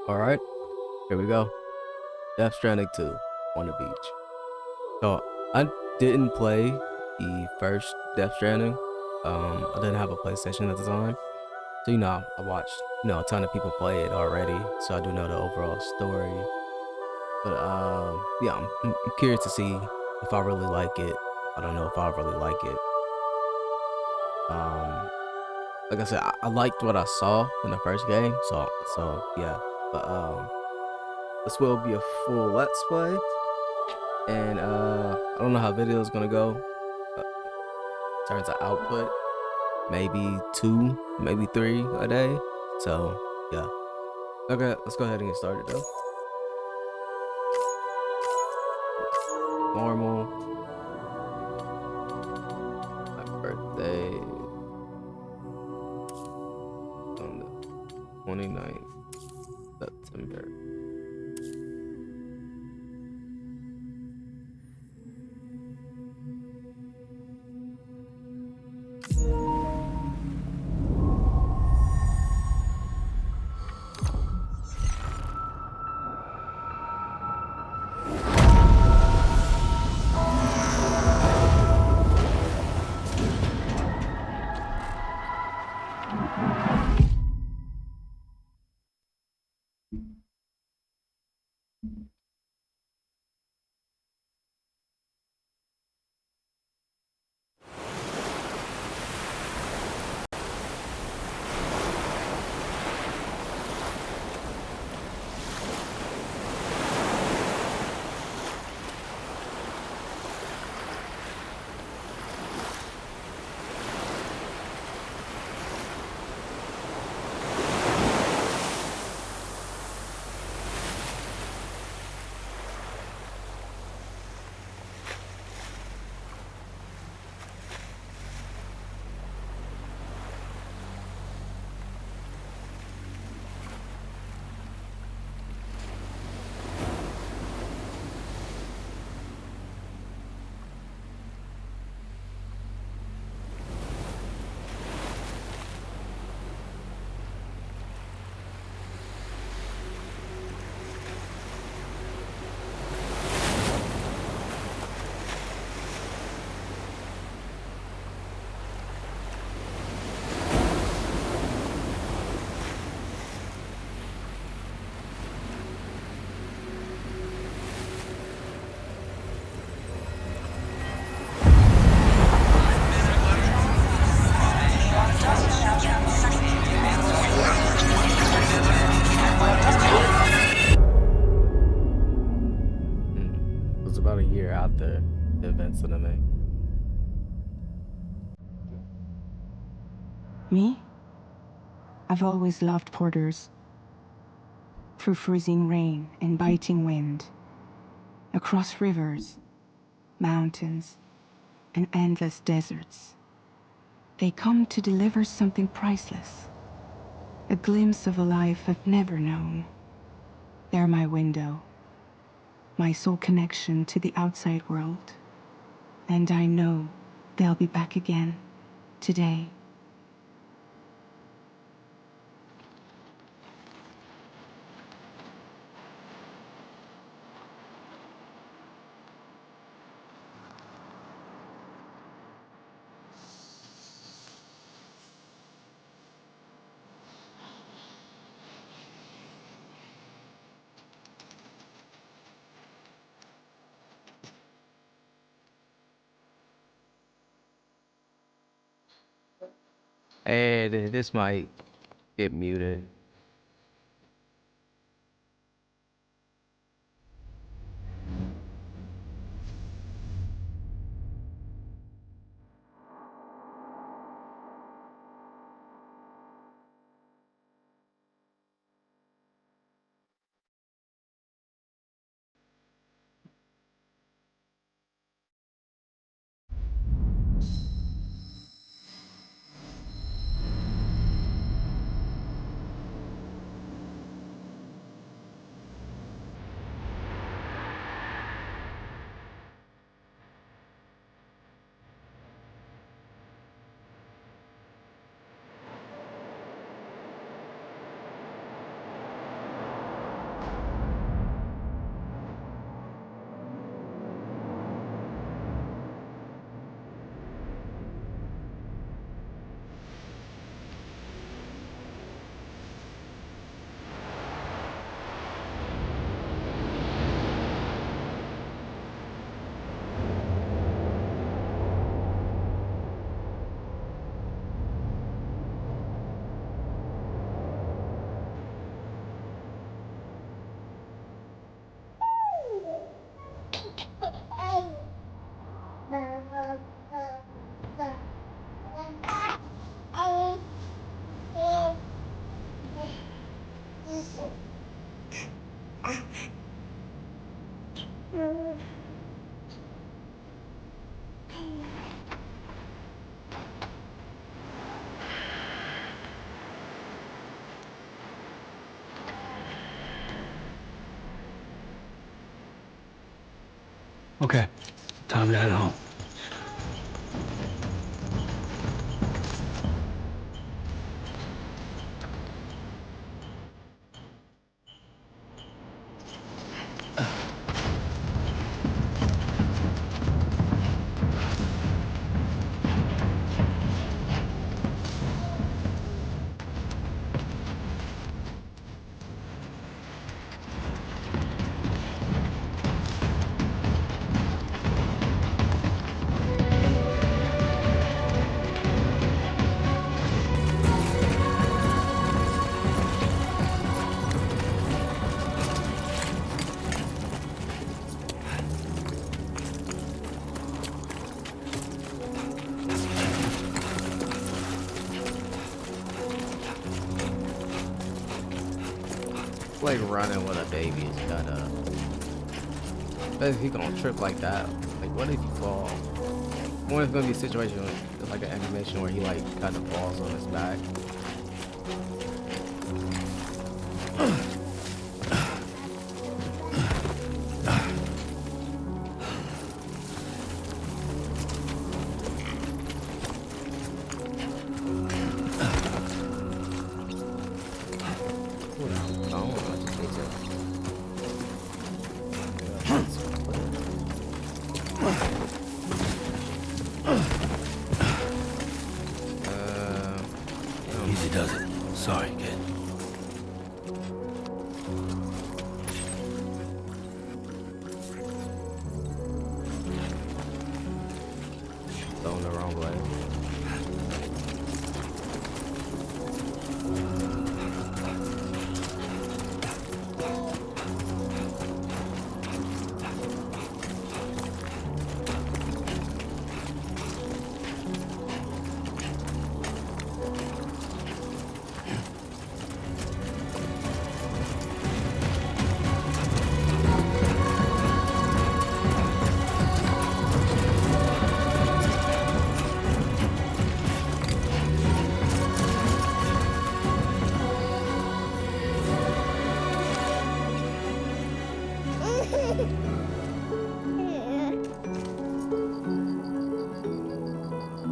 Alright, here we go. Death Stranding 2 on the beach. So I didn't play the first Death Stranding. I didn't have a PlayStation at the time. So I watched a ton of people play it already, so I do know the overall story. But yeah, I'm curious to see if I really like it. I don't know if I really like it. Um, like I said, I liked what I saw in the first game, so yeah. But this will be a full Let's Play, and I don't know how video is gonna go. Uh, in terms of output, maybe 2, maybe 3 a day. So yeah. Okay, let's go ahead and get started though. Normal. My birthday on the 29th September. It was about a year after the events of the May. Me? I've always loved porters. Through freezing rain and biting wind, across rivers, mountains, and endless deserts. They come to deliver something priceless, a glimpse of a life I've never known. They're my window, my sole connection to the outside world. And I know they'll be back again today. Hey, this might get muted. Okay, time to head home. Like running with a baby is kind of. But if he gonna trip like that, like what if you fall? What if it's gonna be a situation like an animation where he like kind of falls on his back? Easy does it. Sorry, kid. Going the wrong way.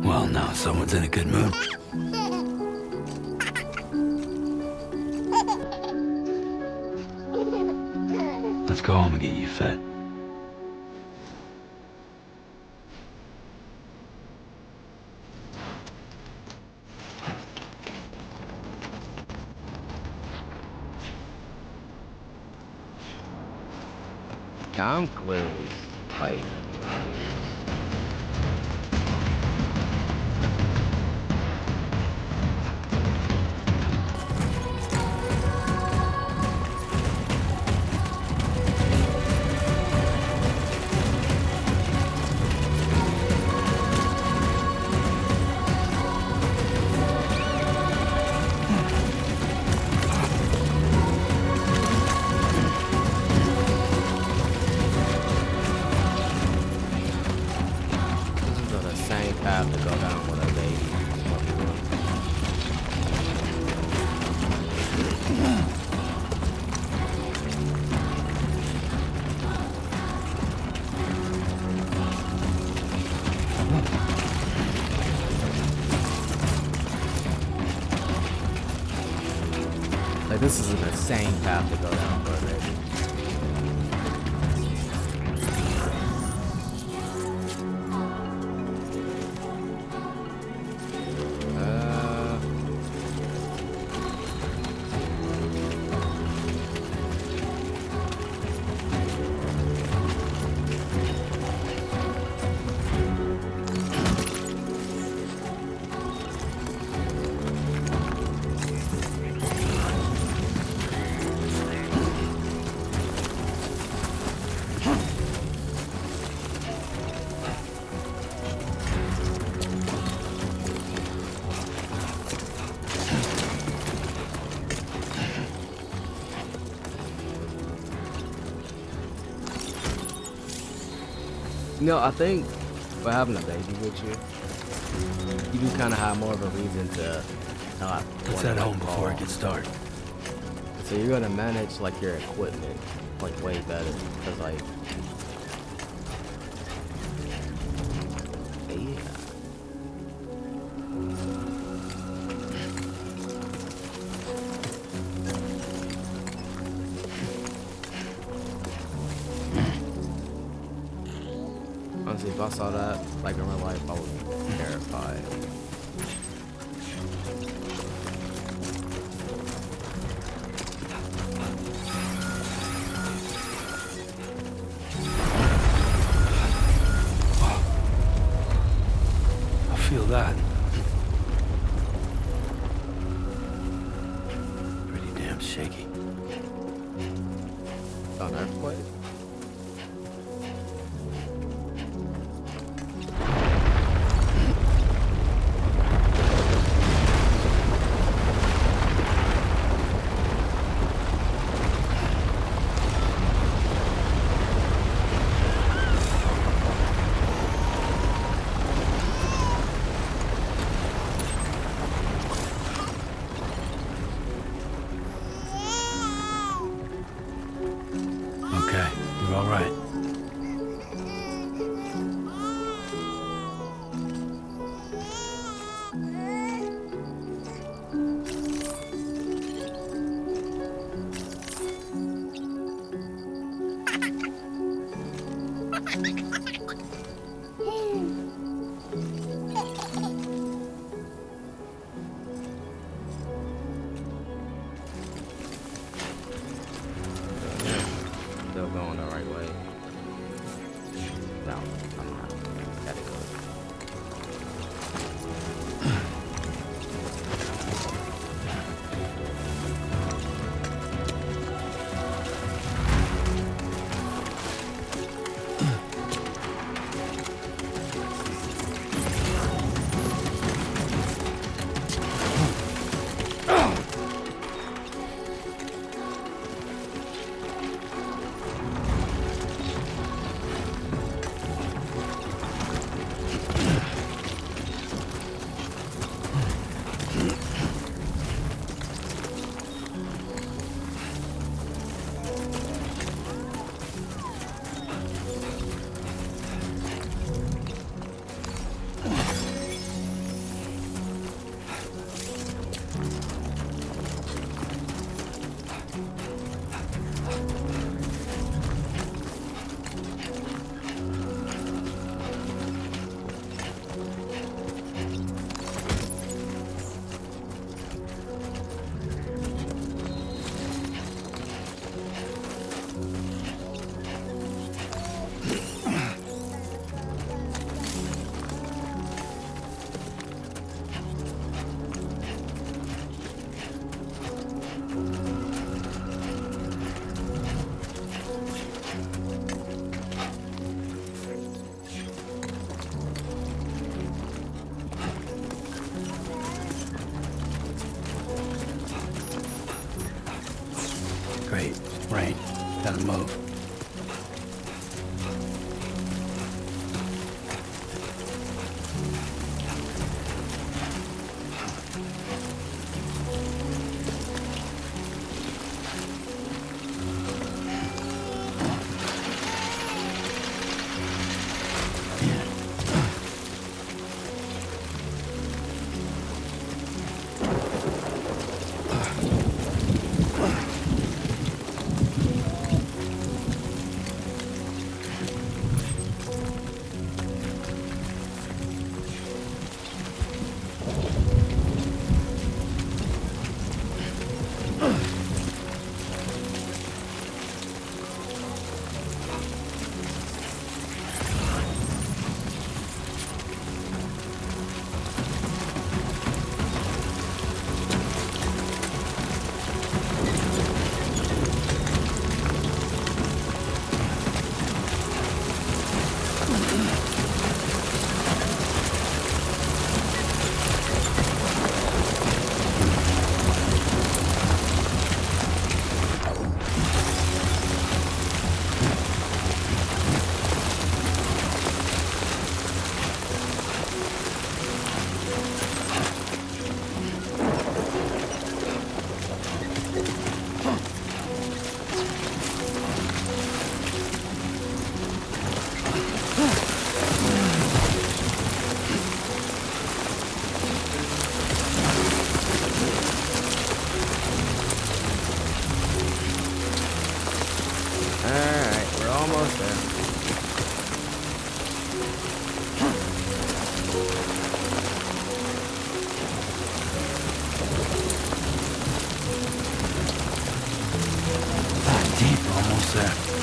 Well, now someone's in a good mood. Let's go home and get you fed. Yeah, I'm clearly like. Same path to go down with a baby. Like this is the same path to go down for a baby. You know, I think for having a baby with you, you do kind of have more of a reason to not Let's head home before it gets dark. So you're gonna manage like your equipment like way better because like Honestly, if I saw that like in real life, I would be terrified. I feel that. Pretty damn shaky. An earthquake? Okay, you're all right. Still going the right way. No, I'm not. Gotta go. Great. Rain. Gotta move. Almost there.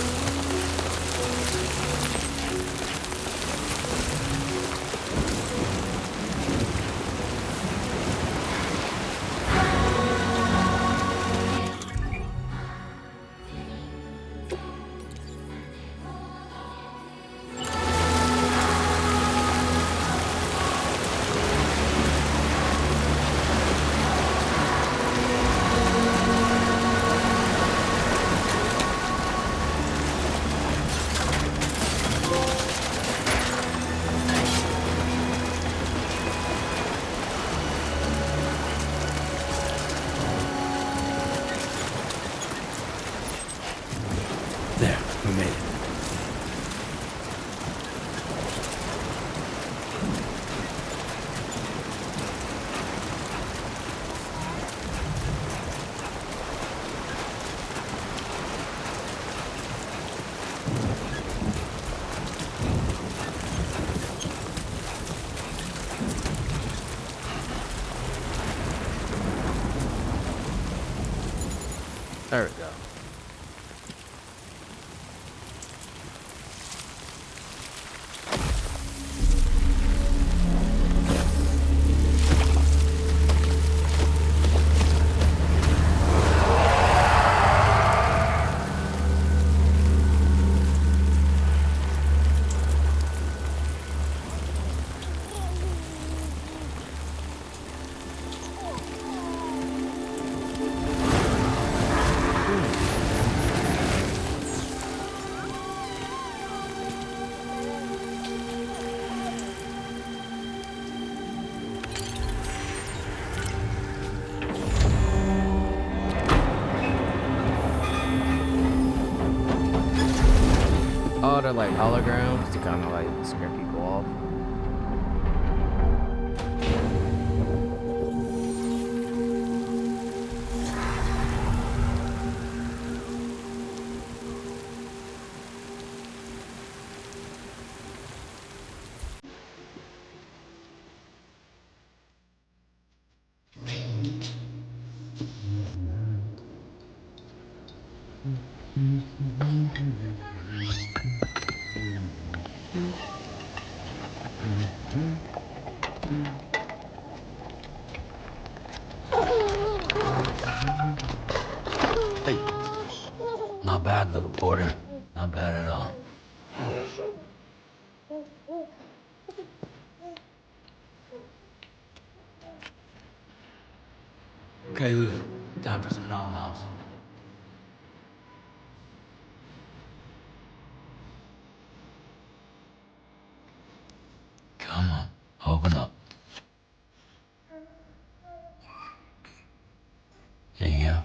There, we made it. There we go. Oh, they're like holograms to kind of like scare people off. Hey. Not bad, little porter. Not bad at all. Okay, Lou. Time for some nom-noms. Come on, open up. There you go.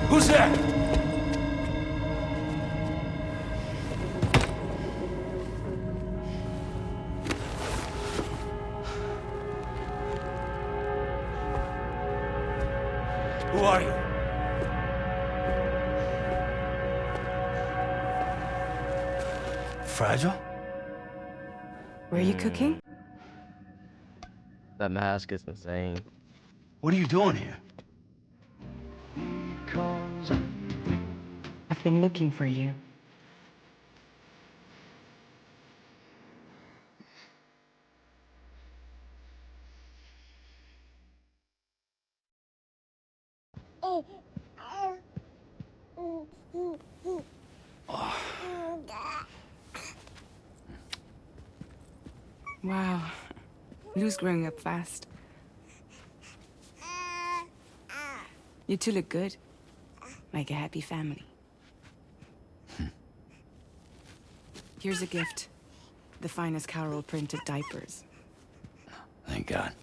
Who's there? Who are you? Fragile? Were you cooking? That mask is insane. What are you doing here? I've been looking for you. Wow. Lou's growing up fast. You two look good. Like a happy family. Here's a gift. The finest Carol printed diapers. Thank God.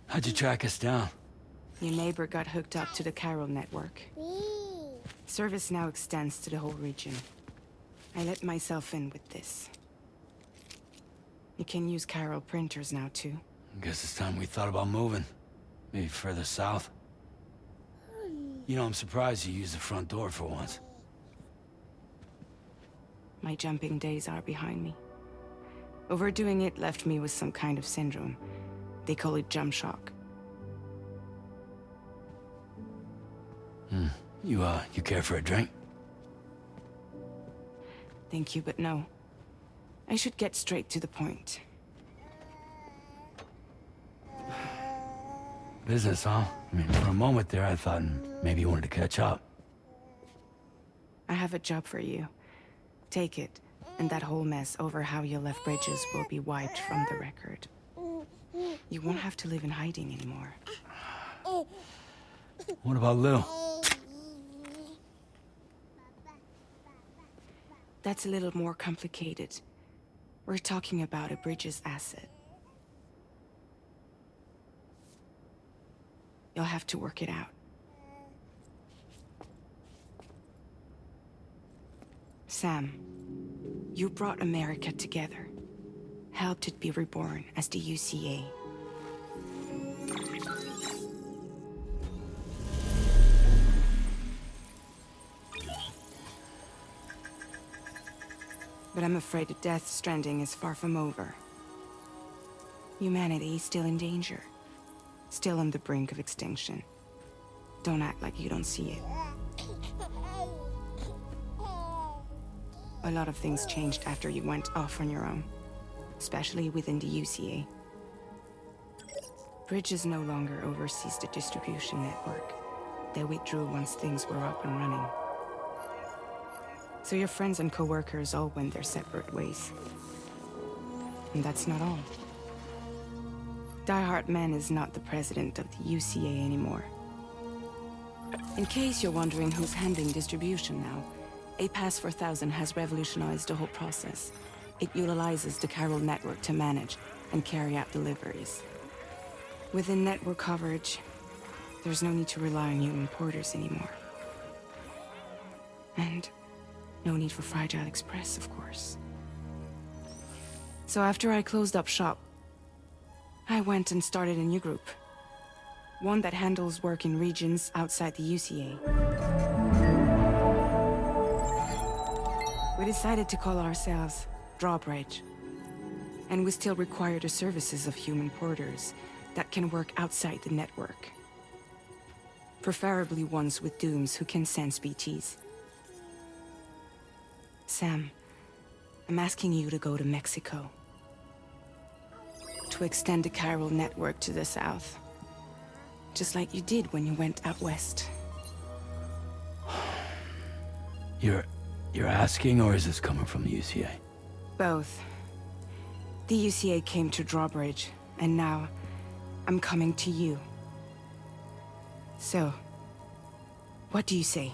How'd you track us down? Your neighbor got hooked up to the Carol network. Service now extends to the whole region. I let myself in with this. You can use Carol printers now too. Guess it's time we thought about moving. Maybe further south. You know, I'm surprised you used the front door for once. My jumping days are behind me. Overdoing it left me with some kind of syndrome. They call it jump shock. You care for a drink? Thank you, but no. I should get straight to the point. Business, huh? I mean, for a moment there, I thought maybe you wanted to catch up. I have a job for you. Take it, and that whole mess over how you left Bridges will be wiped from the record. You won't have to live in hiding anymore. What about Lou? That's a little more complicated. We're talking about a Bridges asset. You'll have to work it out. Sam, you brought America together. Helped it be reborn as the UCA. But I'm afraid the Death Stranding is far from over. Humanity is still in danger. Still on the brink of extinction. Don't act like you don't see it. A lot of things changed after you went off on your own. Especially within the UCA. Bridges no longer oversees the distribution network. They withdrew once things were up and running. So your friends and co-workers all went their separate ways. And that's not all. Die Hard Man is not the president of the UCA anymore. In case you're wondering who's handling distribution now, A Pass 4000 has revolutionized the whole process. It utilizes the Carol network to manage and carry out deliveries. Within network coverage, there's no need to rely on human porters anymore. And no need for Fragile Express, of course. So after I closed up shop, I went and started a new group. One that handles work in regions outside the UCA. We decided to call ourselves Drawbridge. And we still require the services of human porters that can work outside the network. Preferably ones with dooms who can sense BTs. Sam, I'm asking you to go to Mexico. To extend the Carol network to the south. Just like you did when you went out west. You're asking, or is this coming from the UCA? Both. The UCA came to Drawbridge, and now I'm coming to you. So, what do you say?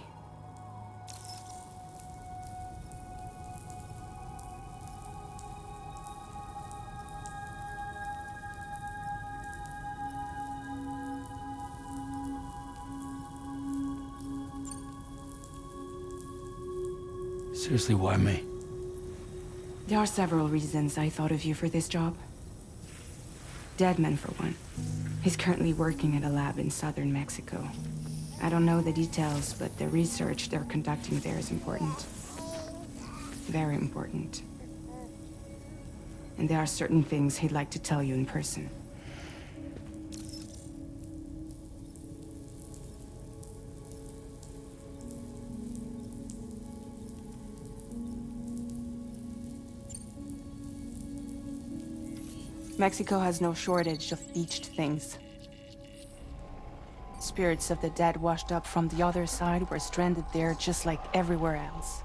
Seriously, why me? There are several reasons I thought of you for this job. Deadman, for one. He's currently working at a lab in southern Mexico. I don't know the details, but the research they're conducting there is important. Very important. and there are certain things he'd like to tell you in person. Mexico has no shortage of beached things. Spirits of the dead washed up from the other side were stranded there just like everywhere else.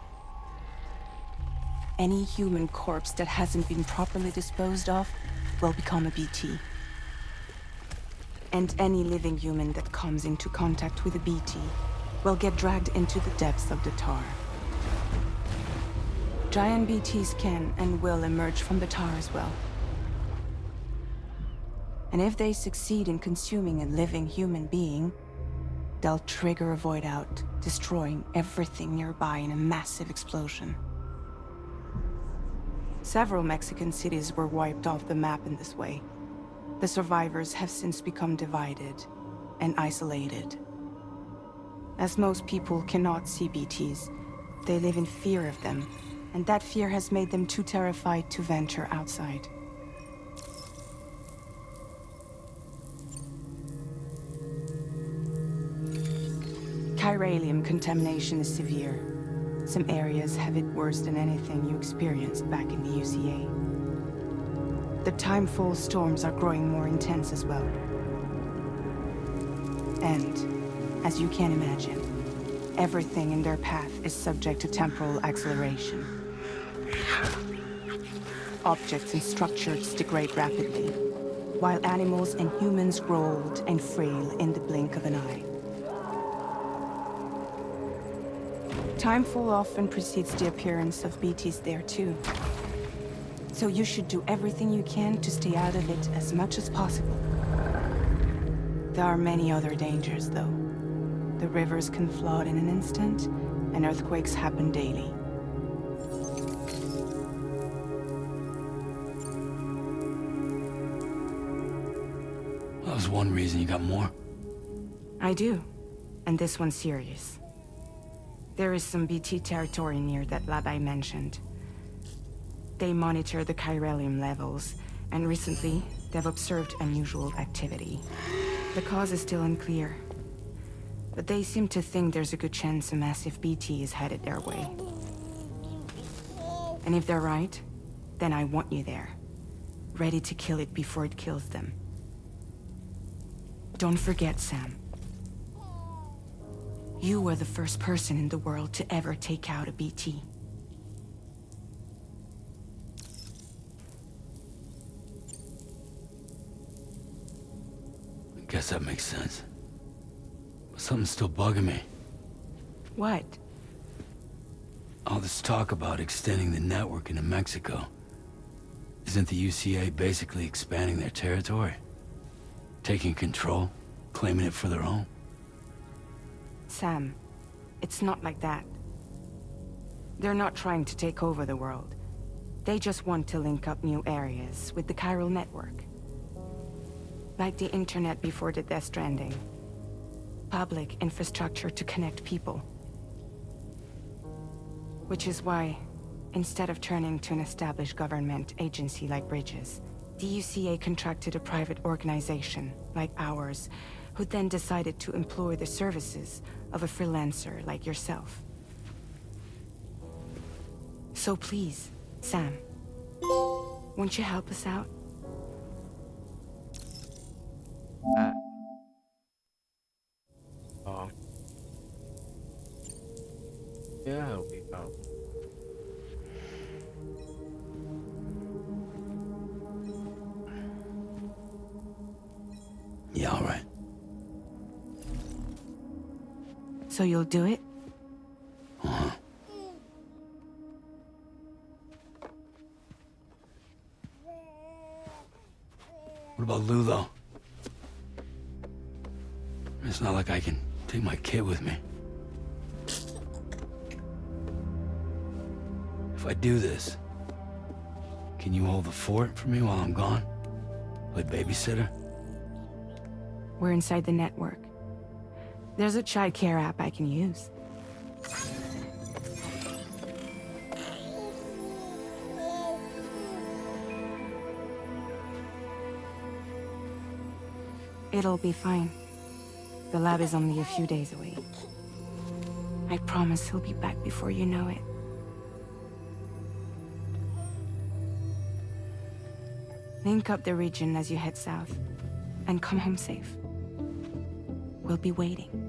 Any human corpse that hasn't been properly disposed of will become a BT. And any living human that comes into contact with a BT will get dragged into the depths of the tar. Giant BTs can and will emerge from the tar as well. And if they succeed in consuming a living human being, they'll trigger a void out, destroying everything nearby in a massive explosion. Several Mexican cities were wiped off the map in this way. The survivors have since become divided and isolated. As most people cannot see BTs, they live in fear of them, and that fear has made them too terrified to venture outside. Chiralium contamination is severe. Some areas have it worse than anything you experienced back in the UCA. The timefall storms are growing more intense as well. And, as you can imagine, everything in their path is subject to temporal acceleration. Objects and structures degrade rapidly, while animals and humans grow old and frail in the blink of an eye. Timefall often precedes the appearance of BTs there too. So you should do everything you can to stay out of it as much as possible. There are many other dangers though. The rivers can flood in an instant, and earthquakes happen daily. That was one reason you got more. I do, and this one's serious. There is some BT territory near that lab I mentioned. They monitor the chiralium levels, and recently, they've observed unusual activity. The cause is still unclear, but they seem to think there's a good chance a massive BT is headed their way. And if they're right, then I want you there, ready to kill it before it kills them. Don't forget, Sam. You were the first person in the world to ever take out a BT. I guess that makes sense. But something's still bugging me. What? All this talk about extending the network into Mexico. Isn't the UCA basically expanding their territory? Taking control, claiming it for their own? Sam, it's not like that. They're not trying to take over the world. They just want to link up new areas with the chiral network. Like the internet before the Death Stranding. Public infrastructure to connect people. Which is why, instead of turning to an established government agency like Bridges, the UCA contracted a private organization, like ours, who then decided to employ the services of a freelancer like yourself. So please, Sam, won't you help us out? Oh. Yeah, we go. Yeah, all right. So you'll do it? Uh-huh. What about Lou, though? It's not like I can take my kid with me. If I do this, can you hold the fort for me while I'm gone? Play babysitter? We're inside the network. There's a child care app I can use. It'll be fine. The lab is only a few days away. I promise he'll be back before you know it. Link up the region as you head south, and come home safe. We'll be waiting.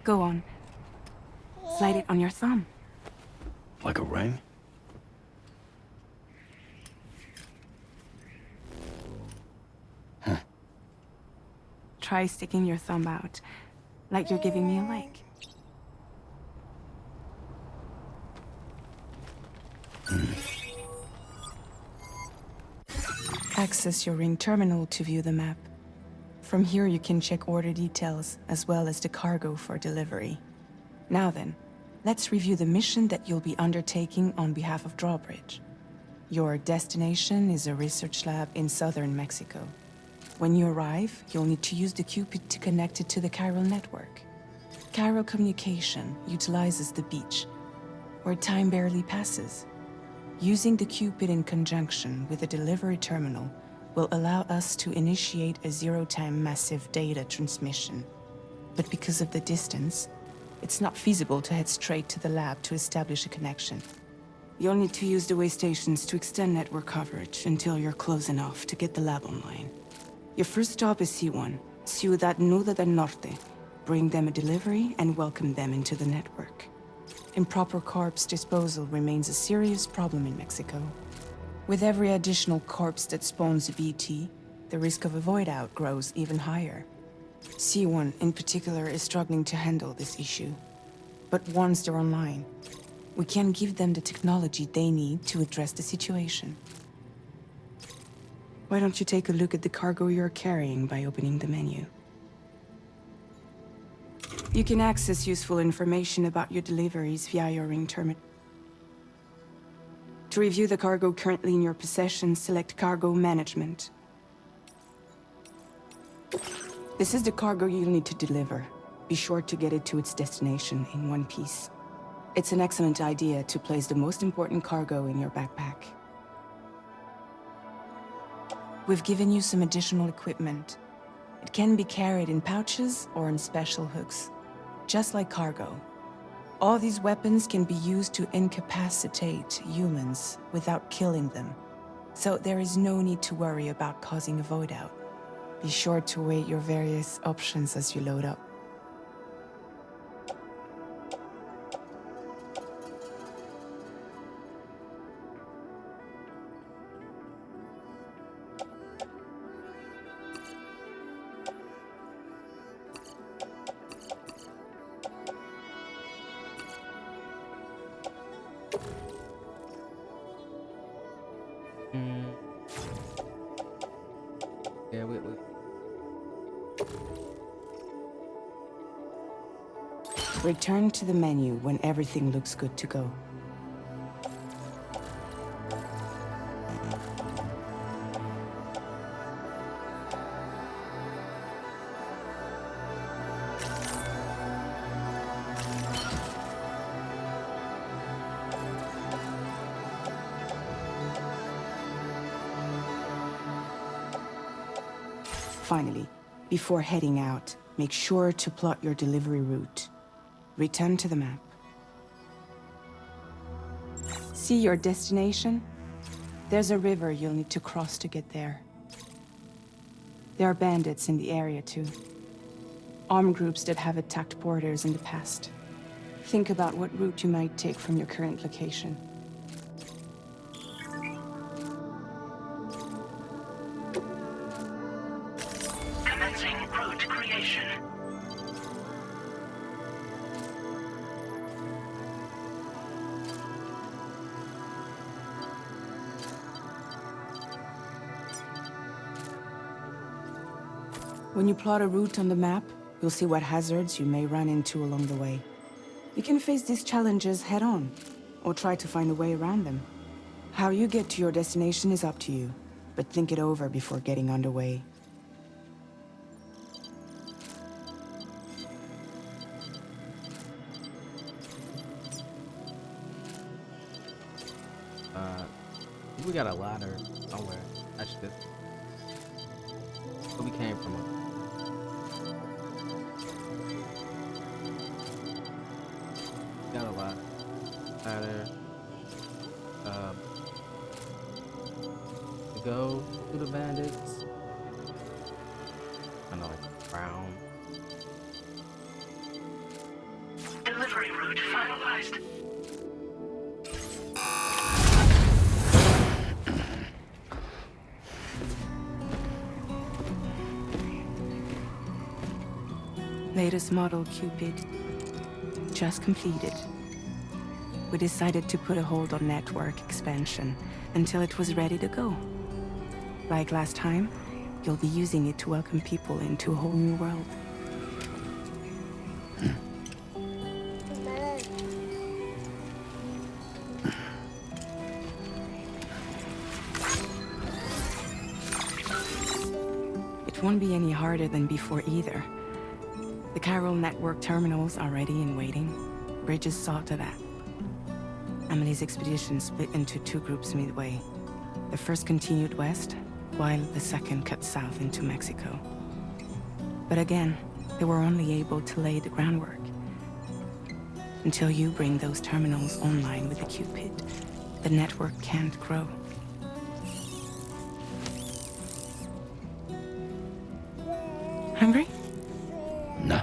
Go on. Slide it on your thumb. Like a ring? Try sticking your thumb out, like you're giving me a like. Access your ring terminal to view the map. From here you can check order details, as well as the cargo for delivery. Now then, let's review the mission that you'll be undertaking on behalf of Drawbridge. Your destination is a research lab in southern Mexico. When you arrive, you'll need to use the Cupid to connect it to the chiral network. Chiral communication utilizes the beach, where time barely passes. Using the Cupid in conjunction with a delivery terminal will allow us to initiate a zero-time massive data transmission. But because of the distance, it's not feasible to head straight to the lab to establish a connection. You'll need to use the way stations to extend network coverage until you're close enough to get the lab online. Your first stop is C1, Ciudad Nuda del Norte. Bring them a delivery and welcome them into the network. Improper corpse disposal remains a serious problem in Mexico. With every additional corpse that spawns a BT, the risk of a void out grows even higher. C1 in particular is struggling to handle this issue. But once they're online, we can give them the technology they need to address the situation. Why don't you take a look at the cargo you're carrying by opening the menu? You can access useful information about your deliveries via your ring terminal. To review the cargo currently in your possession, select Cargo Management. This is the cargo you'll need to deliver. Be sure to get it to its destination in one piece. It's an excellent idea to place the most important cargo in your backpack. We've given you some additional equipment. It can be carried in pouches or in special hooks, just like cargo. All these weapons can be used to incapacitate humans without killing them. So there is no need to worry about causing a void out. Be sure to weigh your various options as you load up. Yeah, we. Return to the menu when everything looks good to go. Finally, before heading out, make sure to plot your delivery route. Return to the map. See your destination? There's a river you'll need to cross to get there. There are bandits in the area too. Armed groups that have attacked porters in the past. Think about what route you might take from your current location. Commencing route creation. When you plot a route on the map, you'll see what hazards you may run into along the way. You can face these challenges head-on, or try to find a way around them. How you get to your destination is up to you, but think it over before getting underway. We got a ladder somewhere. Actually, we came from got a ladder. To go to the bandits. Kind of like brown. Delivery route finalized. Latest model Cupid. Just completed. We decided to put a hold on network expansion until it was ready to go. Like last time, you'll be using it to welcome people into a whole new world. It won't be any harder than before either. The Carol network terminals are ready and waiting. Bridges saw to that. Emily's expedition split into two groups midway. The first continued west, while the second cut south into Mexico. But again, they were only able to lay the groundwork. Until you bring those terminals online with the Cupid, the network can't grow. Hungry? No.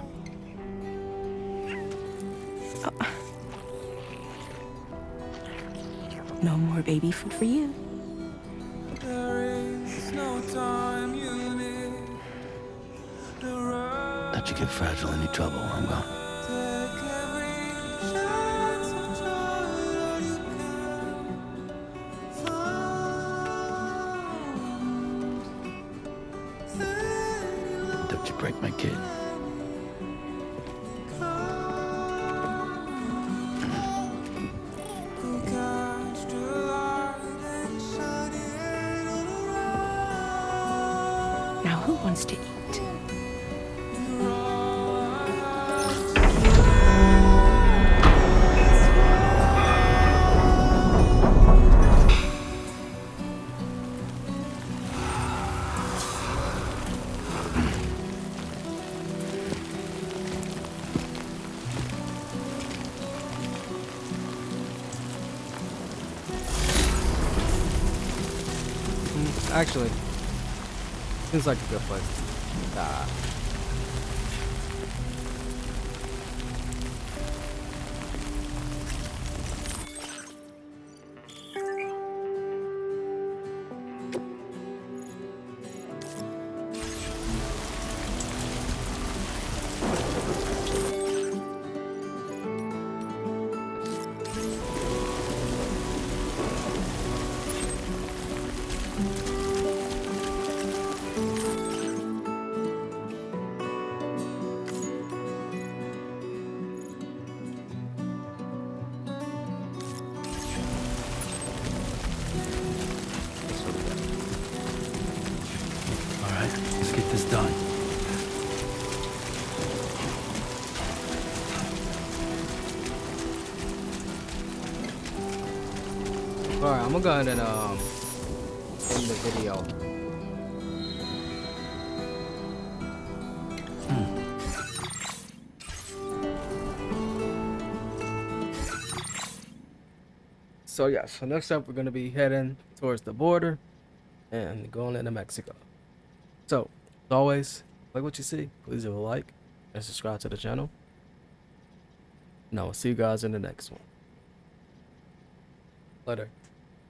No more baby food for you. Let you get fragile any trouble while I'm gone. Don't you break my kid. Now who wants to eat? Actually, seems like a good place. All right, let's get this done. Alright, I'm gonna go ahead and end the video. So yeah, so next up we're gonna be heading towards the border and going into Mexico. So, as always, like what you see, please leave a like and subscribe to the channel. And I will see you guys in the next one. Later.